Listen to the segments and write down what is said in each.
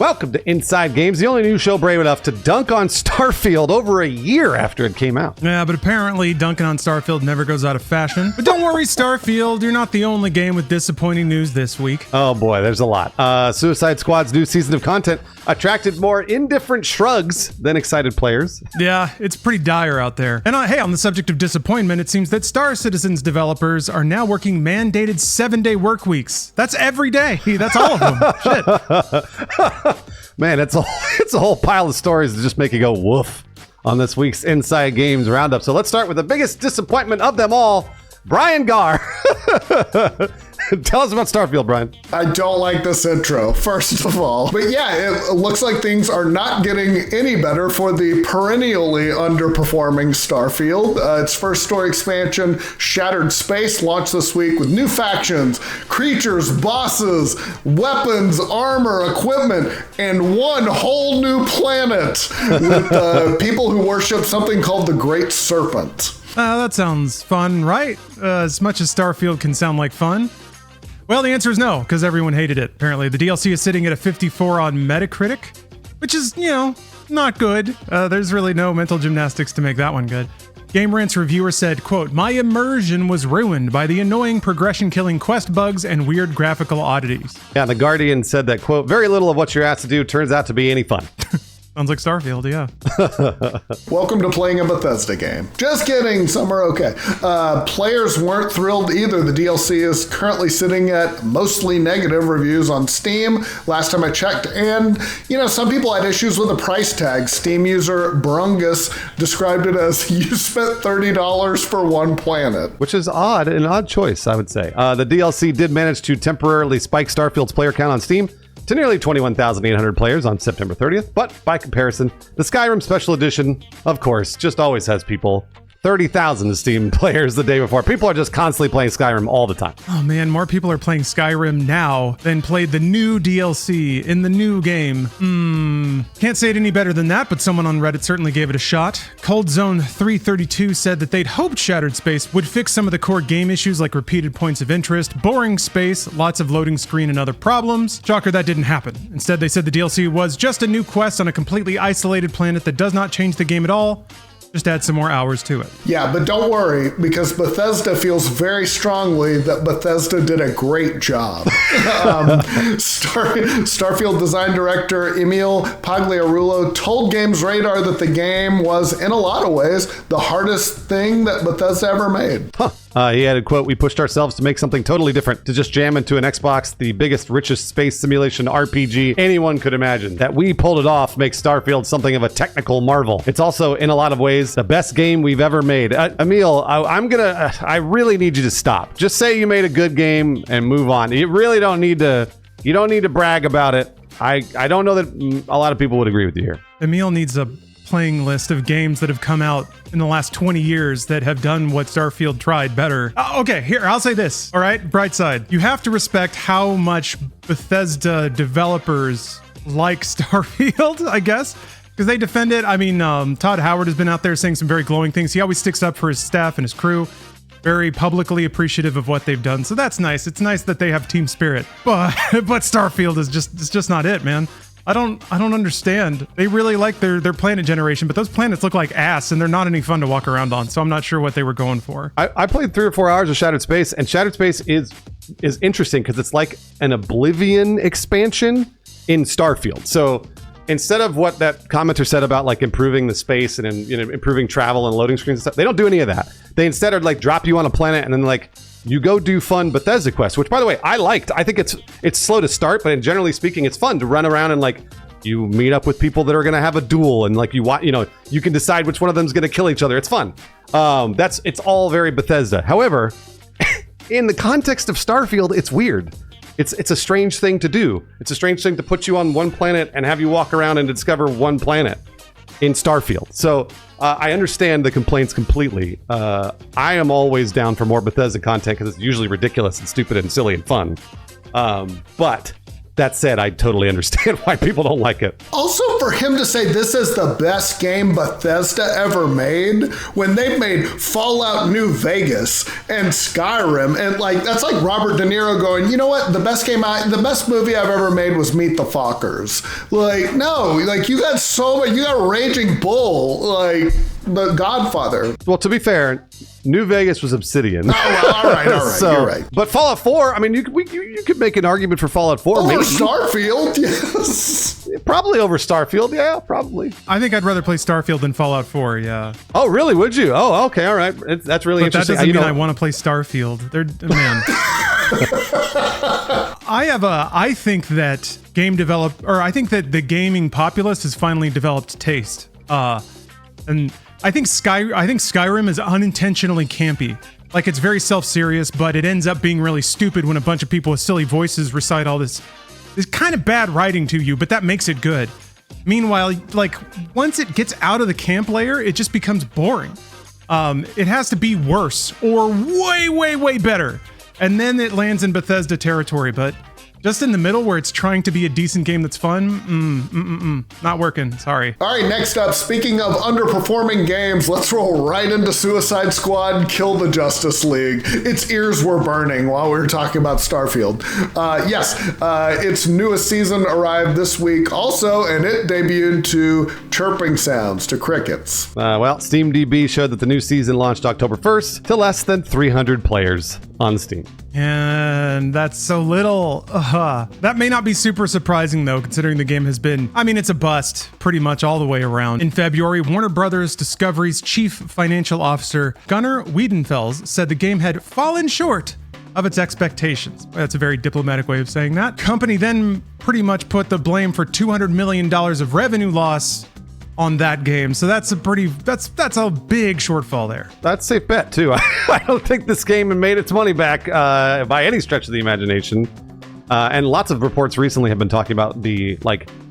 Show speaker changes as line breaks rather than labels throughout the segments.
Welcome to Inside Games, the only new show brave enough to dunk on Starfield over a year after it came out.
Yeah, but apparently dunking on Starfield never goes out of fashion. But don't worry, Starfield, you're not the only game with disappointing news this week.
Oh boy, there's a lot. Suicide Squad's new season of content attracted more indifferent shrugs than excited players.
Yeah, it's pretty dire out there. And hey, on the subject of disappointment, it seems that Star Citizen's developers are now working mandated 7-day work weeks. That's every day. That's all of them. Shit.
Man, it's a whole pile of stories that just make you go woof on this week's Inside Games Roundup. So let's start with the biggest disappointment of them all, Brian Gaar. Tell us about Starfield, Brian.
I don't like this intro, first of all. But yeah, it looks like things are not getting any better for the perennially underperforming Starfield. Its first story expansion, Shattered Space, launched this week with new factions, creatures, bosses, weapons, armor, equipment, and one whole new planet with people who worship something called the Great Serpent.
That sounds fun, right? As much as Starfield can sound like fun. Well, the answer is no, because everyone hated it. Apparently, the DLC is sitting at a 54 on Metacritic, which is, not good. There's really no mental gymnastics to make that one good. Game Rant's reviewer said, quote, "My immersion was ruined by the annoying progression-killing quest bugs and weird graphical oddities."
Yeah, The Guardian said that, quote, "Very little of what you're asked to do turns out to be any fun."
Sounds like Starfield, yeah.
Welcome to playing a Bethesda game. Just kidding, some are okay. Players weren't thrilled either. The DLC is currently sitting at mostly negative reviews on Steam, last time I checked. And, some people had issues with the price tag. Steam user Brungus described it as, you spent $30 for one planet.
Which is an odd choice, I would say. The DLC did manage to temporarily spike Starfield's player count on Steam to nearly 21,800 players on September 30th, but by comparison, the Skyrim Special Edition, of course, just always has people 30,000 Steam players the day before. People are just constantly playing Skyrim all the time.
Oh man, more people are playing Skyrim now than played the new DLC in the new game. Can't say it any better than that, but someone on Reddit certainly gave it a shot. Cold Zone 332 said that they'd hoped Shattered Space would fix some of the core game issues like repeated points of interest, boring space, lots of loading screen and other problems. Shocker, that didn't happen. Instead, they said the DLC was just a new quest on a completely isolated planet that does not change the game at all. Just add some more hours to it.
Yeah, but don't worry, because Bethesda feels very strongly that Bethesda did a great job. Starfield design director Emil Pagliarulo told Games Radar that the game was, in a lot of ways, the hardest thing that Bethesda ever made.
He added, quote, "We pushed ourselves to make something totally different, to just jam into an Xbox, the biggest, richest space simulation RPG anyone could imagine. That we pulled it off makes Starfield something of a technical marvel. It's also, in a lot of ways, the best game we've ever made." Emil, I really need you to stop. Just say you made a good game and move on. You really don't need to brag about it. I don't know that a lot of people would agree with you here.
Emil needs a playing list of games that have come out in the last 20 years that have done what Starfield tried better. Okay, here, I'll say this, all right? Bright side. You have to respect how much Bethesda developers like Starfield, I guess, because they defend it. I mean, Todd Howard has been out there saying some very glowing things. He always sticks up for his staff and his crew. Very publicly appreciative of what they've done. So that's nice. It's nice that they have team spirit. But Starfield is just not it, man. I don't understand. They really like their planet generation, but those planets look like ass and they're not any fun to walk around on. So I'm not sure what they were going for.
I played 3 or 4 hours of Shattered Space, and Shattered Space is interesting because it's like an Oblivion expansion in Starfield. So instead of what that commenter said about like improving the space and improving travel and loading screens and stuff, they don't do any of that. They instead are like drop you on a planet and then like you go do fun Bethesda quests, which by the way, I liked. I think it's slow to start, but generally speaking, it's fun to run around and like you meet up with people that are going to have a duel and like you can decide which one of them is going to kill each other. It's fun. It's all very Bethesda. However, in the context of Starfield, it's weird. It's a strange thing to do. It's a strange thing to put you on one planet and have you walk around and discover one planet in Starfield. So I understand the complaints completely. I am always down for more Bethesda content because it's usually ridiculous and stupid and silly and fun. But That said, I totally understand why people don't like it.
Also, for him to say this is the best game Bethesda ever made, when they've made Fallout New Vegas and Skyrim, and like that's like Robert De Niro going, you know what? The best movie I've ever made was Meet the Fockers. Like, no, like you got Raging Bull, like The Godfather.
Well, to be fair, New Vegas was Obsidian.
Oh, well, all right,
So,
you're right.
But Fallout 4, I mean, you could make an argument for Fallout 4.
Or
maybe.
Starfield, yes.
Probably over Starfield, yeah, probably.
I think I'd rather play Starfield than Fallout 4, yeah.
Oh, really? Would you? Oh, okay, all right. That's really
But
interesting.
that doesn't mean I want to play Starfield. Man. I think that I think that the gaming populace has finally developed taste. And I think Skyrim is unintentionally campy. Like, it's very self-serious, but it ends up being really stupid when a bunch of people with silly voices recite all this kind of bad writing to you, but that makes it good. Meanwhile, like, once it gets out of the camp layer, it just becomes boring. It has to be worse or way, way, way better. And then it lands in Bethesda territory, but just in the middle where it's trying to be a decent game that's fun, not working, sorry.
All right, next up, speaking of underperforming games, let's roll right into Suicide Squad, Kill the Justice League. Its ears were burning while we were talking about Starfield. Its newest season arrived this week also, and it debuted to chirping sounds, to crickets.
Well, SteamDB showed that the new season launched October 1st to less than 300 players on Steam.
And that's so little. That may not be super surprising, though, considering the game has been, it's a bust pretty much all the way around. In February, Warner Brothers Discovery's chief financial officer, Gunnar Wiedenfels, said the game had fallen short of its expectations. That's a very diplomatic way of saying that. Company then pretty much put the blame for $200 million of revenue loss on that game. So that's a big shortfall there.
That's a safe bet, too. I don't think this game made its money back by any stretch of the imagination. And lots of reports recently have been talking about the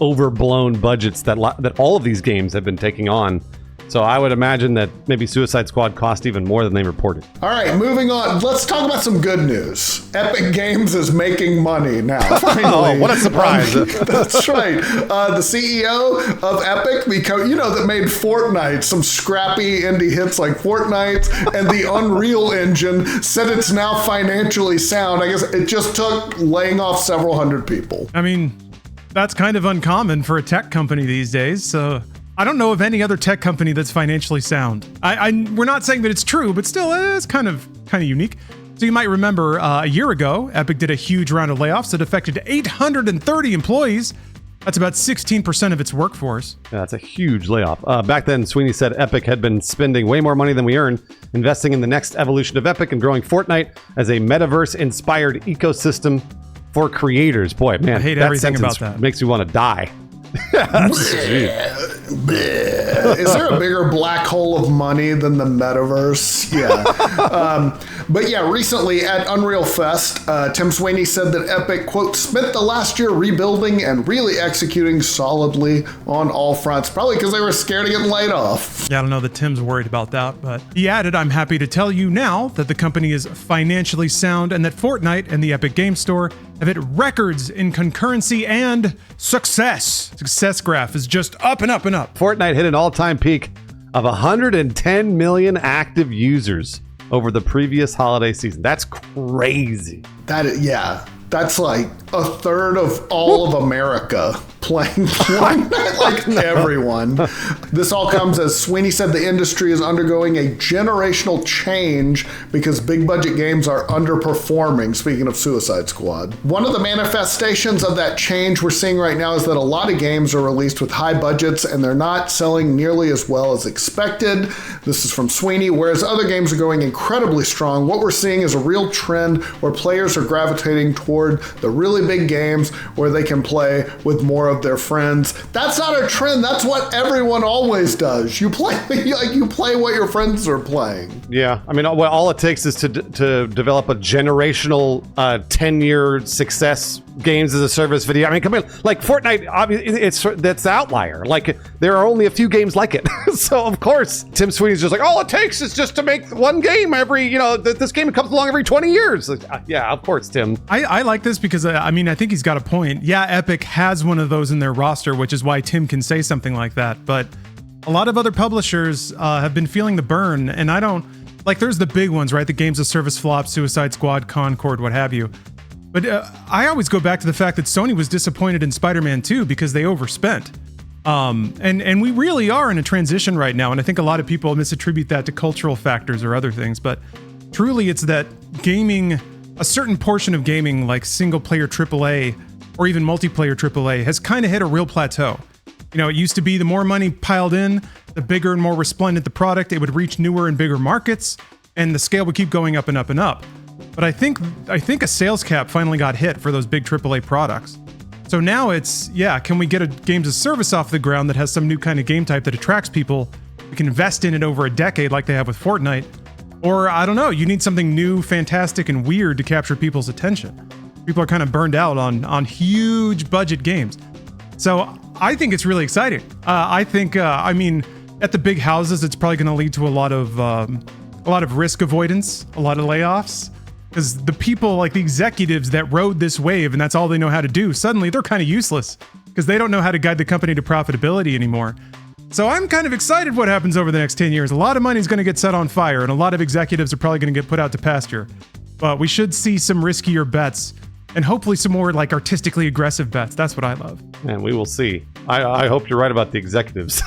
overblown budgets that all of these games have been taking on. So I would imagine that maybe Suicide Squad cost even more than they reported.
All right, moving on. Let's talk about some good news. Epic Games is making money now, finally.
Oh, what a surprise.
That's right. The CEO of Epic, that made Fortnite, some scrappy indie hits like Fortnite, and the Unreal Engine, said it's now financially sound. I guess it just took laying off several hundred people.
That's kind of uncommon for a tech company these days, so I don't know of any other tech company that's financially sound. We're not saying that it's true, but still, it's kind of unique. So you might remember a year ago, Epic did a huge round of layoffs that affected 830 employees. That's about 16% of its workforce.
Yeah, that's a huge layoff. Back then, Sweeney said Epic had been spending way more money than we earned, investing in the next evolution of Epic and growing Fortnite as a metaverse-inspired ecosystem for creators. Boy, man,
I hate everything about that.
Makes me want to die.
Is there a bigger black hole of money than the metaverse? Yeah. But yeah, recently at Unreal Fest, Tim Sweeney said that Epic, quote, spent the last year rebuilding and really executing solidly on all fronts, probably because they were scared of getting laid off.
Yeah, I don't know that Tim's worried about that, but he added, I'm happy to tell you now that the company is financially sound and that Fortnite and the Epic Game Store have hit records in concurrency and success. Success graph is just up and up and up.
Fortnite hit an all-time peak of 110 million active users over the previous holiday season. That's crazy.
That's like a third of all of America playing Fortnite, like everyone. This all comes as Sweeney said the industry is undergoing a generational change because big budget games are underperforming, speaking of Suicide Squad. One of the manifestations of that change we're seeing right now is that a lot of games are released with high budgets and they're not selling nearly as well as expected. This is from Sweeney. Whereas other games are going incredibly strong, what we're seeing is a real trend where players are gravitating toward the really big games where they can play with more of their friends. That's not a trend. That's what everyone always does. You play what your friends are playing.
Yeah, all it takes is to develop a generational 10-year success games as a service video. Come on, like Fortnite, obviously that's the outlier. Like there are only a few games like it. So of course, Tim Sweeney's just like, all it takes is just to make one game every, this game comes along every 20 years. Yeah, of course, Tim.
I like this because I mean, I think he's got a point. Yeah, Epic has one of those in their roster, which is why Tim can say something like that. But a lot of other publishers have been feeling the burn, and I don't... Like, there's the big ones, right? The Games of Service Flop, Suicide Squad, Concord, what have you. But I always go back to the fact that Sony was disappointed in Spider-Man 2 because they overspent. And we really are in a transition right now, and I think a lot of people misattribute that to cultural factors or other things, but truly it's that gaming, a certain portion of gaming, like single-player AAA or even multiplayer AAA, has kind of hit a real plateau. You know, it used to be the more money piled in, the bigger and more resplendent the product, it would reach newer and bigger markets, and the scale would keep going up and up and up. But I think a sales cap finally got hit for those big AAA products. So now it's, yeah, can we get a games as service off the ground that has some new kind of game type that attracts people? We can invest in it over a decade like they have with Fortnite. Or, I don't know, you need something new, fantastic, and weird to capture people's attention. People are kind of burned out on huge budget games. So I think it's really exciting. I think, I mean, at the big houses, it's probably going to lead to a lot of risk avoidance, a lot of layoffs. Because the people, like the executives that rode this wave and that's all they know how to do, suddenly they're kind of useless because they don't know how to guide the company to profitability anymore. So I'm kind of excited what happens over the next 10 years. A lot of money is going to get set on fire and a lot of executives are probably going to get put out to pasture. But we should see some riskier bets and hopefully some more like artistically aggressive bets. That's what I love.
And we will see. I hope you're right about the executives.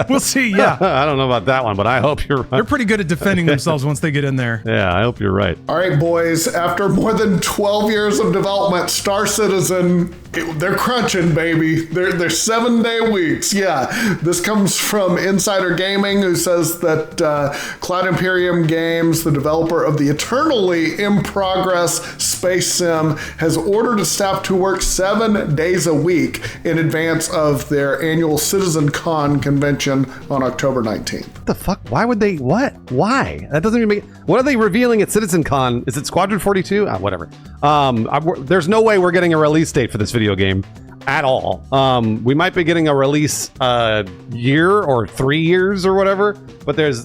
We'll see, yeah.
I don't know about that one, but I hope you're right.
They're pretty good at defending themselves once they get in there.
Yeah, I hope you're right.
All right, boys, after more than 12 years of development, Star Citizen, they're crunching, baby. They're 7-day weeks. Yeah, this comes from Insider Gaming, who says that Cloud Imperium Games, the developer of the eternally in progress Space Sim, has ordered its staff to work 7 days a week in advance of their annual CitizenCon convention on October 19th.
What the fuck? Why would they? What? Why? That doesn't even make... What are they revealing at CitizenCon? Is it Squadron 42? Whatever. There's no way we're getting a release date for this video game at all. We might be getting a release year or 3 years or whatever, but there's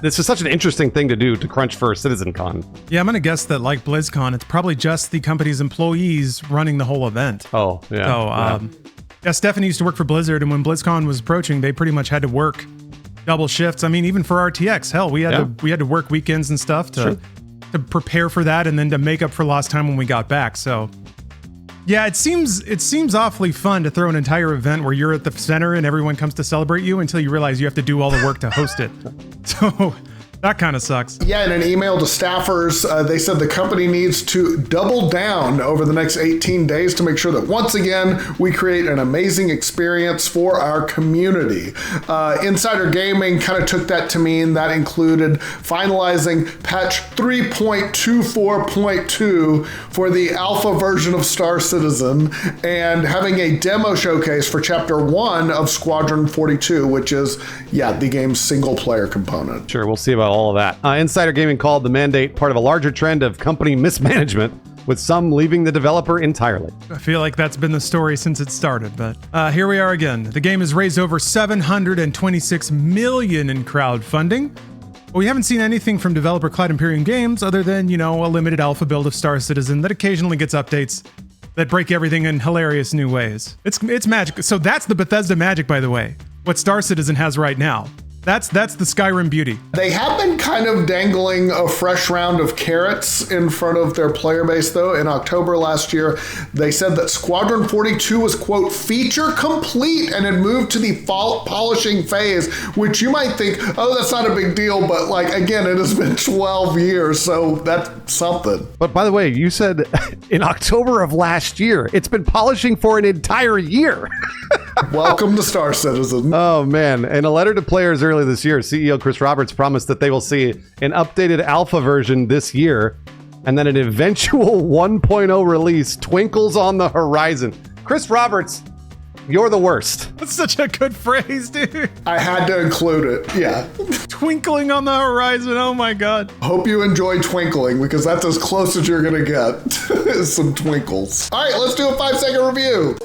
this is such an interesting thing to do, to crunch for CitizenCon.
Yeah, I'm going to guess that like BlizzCon, it's probably just the company's employees running the whole event.
Oh, yeah.
So, yeah, Stephanie used to work for Blizzard, and when BlizzCon was approaching, they pretty much had to work double shifts. I mean, even for RTX, hell, we had to work weekends and stuff to prepare for that, and then to make up for lost time when we got back. So, yeah, it seems awfully fun to throw an entire event where you're at the center and everyone comes to celebrate you until you realize you have to do all the work to host it. So that kind of sucks.
Yeah, in an email to staffers, they said the company needs to double down over the next 18 days to make sure that once again, we create an amazing experience for our community. Insider Gaming kind of took that to mean that included finalizing patch 3.24.2 for the alpha version of Star Citizen and having a demo showcase for chapter 1 of Squadron 42, which is, yeah, the game's single player component.
Sure, we'll see about all of that. Insider Gaming called the mandate part of a larger trend of company mismanagement, with some leaving the developer entirely.
I feel like that's been the story since it started, but here we are again. The game has raised over $726 million in crowdfunding. But we haven't seen anything from developer Cloud Imperium Games other than, a limited alpha build of Star Citizen that occasionally gets updates that break everything in hilarious new ways. It's magic. So that's the Bethesda magic, by the way. What Star Citizen has right now. That's the Skyrim beauty.
They have been kind of dangling a fresh round of carrots in front of their player base, though. In October last year, they said that Squadron 42 was, quote, feature complete and had moved to the polishing phase, which you might think, oh, that's not a big deal. But, like, again, it has been 12 years, so that's something.
But by the way, you said in October of last year, it's been polishing for an entire year.
Welcome to Star Citizen.
Oh, man. In a letter to players earlier this year, CEO Chris Roberts promised that they will see an updated alpha version this year and then an eventual 1.0 release twinkles on the horizon. Chris Roberts, you're the worst.
That's such a good phrase, dude.
I had to include it, yeah.
Twinkling on the horizon, oh my God.
Hope you enjoy twinkling, because that's as close as you're gonna get is some twinkles. All right, let's do a 5-second review.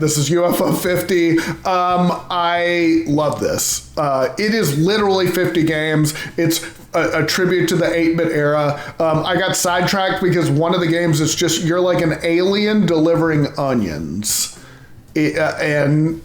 This is UFO 50. I love this. It is literally 50 games. It's a tribute to the 8-bit era. I got sidetracked because one of the games is just you're like an alien delivering onions. And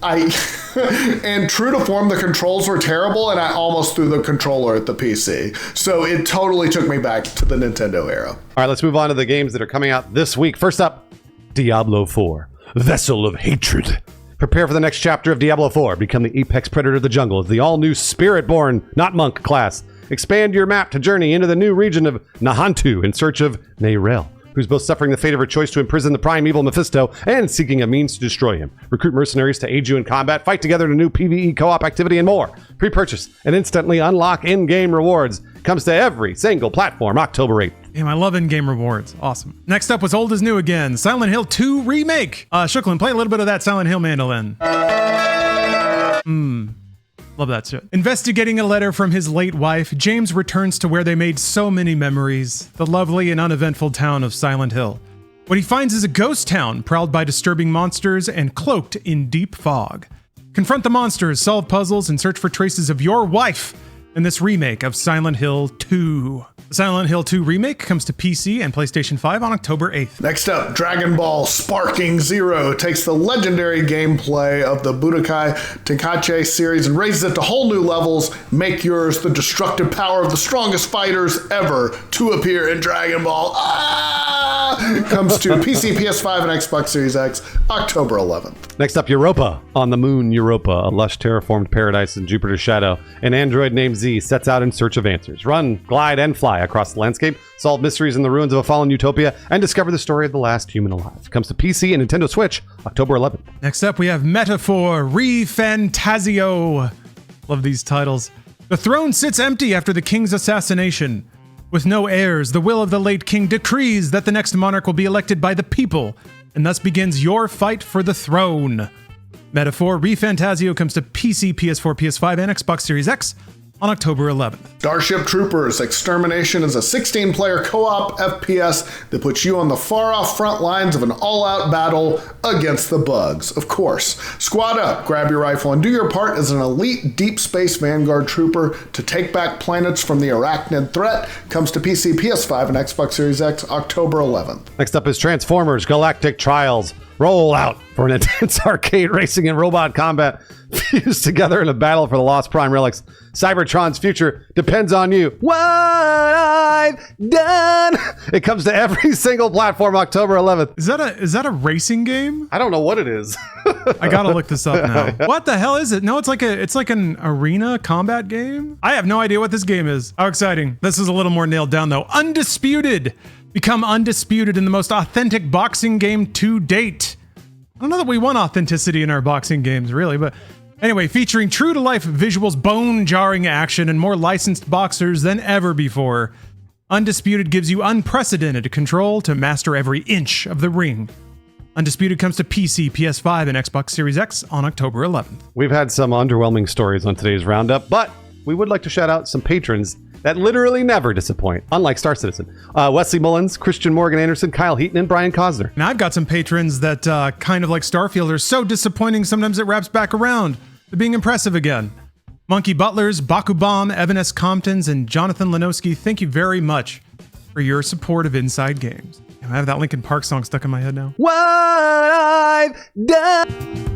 true to form, the controls were terrible, and I almost threw the controller at the PC. So it totally took me back to the Nintendo era.
All right, let's move on to the games that are coming out this week. First up, Diablo 4, Vessel of Hatred. Prepare for the next chapter of Diablo 4. Become the apex predator of the jungle as the all-new Spiritborn, not monk class. Expand your map to journey into the new region of Nahantu in search of Neyrel, who's both suffering the fate of her choice to imprison the primeval Mephisto and seeking a means to destroy him. Recruit mercenaries to aid you in combat, fight together in a new PvE co-op activity, and more. Pre-purchase and instantly unlock in-game rewards. Comes to every single platform October 8th.
Damn, I love in-game rewards. Awesome. Next up was old as new again. Silent Hill 2 Remake. Shuklin, play a little bit of that Silent Hill mandolin. Love that shit. Investigating a letter from his late wife, James returns to where they made so many memories, the lovely and uneventful town of Silent Hill. What he finds is a ghost town prowled by disturbing monsters and cloaked in deep fog. Confront the monsters, solve puzzles, and search for traces of your wife in this remake of Silent Hill 2. The Silent Hill 2 remake comes to PC and PlayStation 5 on October 8th.
Next up, Dragon Ball Sparking Zero takes the legendary gameplay of the Budokai Tenkaichi series and raises it to whole new levels. Make yours the destructive power of the strongest fighters ever to appear in Dragon Ball. Comes to PC, PS5, and Xbox Series X, October 11th.
Next up, Europa. On the moon, Europa, a lush terraformed paradise in Jupiter's shadow. An android named Z sets out in search of answers. Run, glide, and fly across the landscape, solve mysteries in the ruins of a fallen utopia, and discover the story of the last human alive. Comes to PC and Nintendo Switch, October 11th.
Next up, we have Metaphor Re-Fantasio. Love these titles. The throne sits empty after the king's assassination. With no heirs, the will of the late king decrees that the next monarch will be elected by the people, and thus begins your fight for the throne. Metaphor Re-Fantasio comes to PC, PS4, PS5, and Xbox Series X on October 11th.
Starship Troopers Extermination is a 16-player co-op FPS that puts you on the far-off front lines of an all-out battle against the bugs. Of course, squad up, grab your rifle, and do your part as an elite deep space vanguard trooper to take back planets from the arachnid threat. Comes to PC, PS5, and Xbox Series X, October 11th.
Next up is Transformers Galactic Trials. Roll out for an intense arcade racing and robot combat fused together in a battle for the lost prime relics. Cybertron's future depends on you. What I've done. It comes to every single platform October 11th.
Is that a racing game?
I don't know what it is.
I gotta look this up now. What the hell is it? No, it's like an arena combat game. I have no idea what this game is. How exciting. This is a little more nailed down though. Undisputed. Become undisputed in the most authentic boxing game to date. I don't know that we want authenticity in our boxing games, really, but anyway, featuring true-to-life visuals, bone-jarring action, and more licensed boxers than ever before, Undisputed gives you unprecedented control to master every inch of the ring. Undisputed comes to PC, PS5, and Xbox Series X on October 11th.
We've had some underwhelming stories on today's roundup, but we would like to shout out some patrons that literally never disappoint, unlike Star Citizen. Wesley Mullins, Christian Morgan Anderson, Kyle Heaton, and Brian Cosner.
Now I've got some patrons that kind of like Starfield are so disappointing sometimes it wraps back around to being impressive again. Monkey Butlers, Baku Bomb, Evan S. Comptons, and Jonathan Lenowski, thank you very much for your support of Inside Games. I have that Linkin Park song stuck in my head now.
What I've done.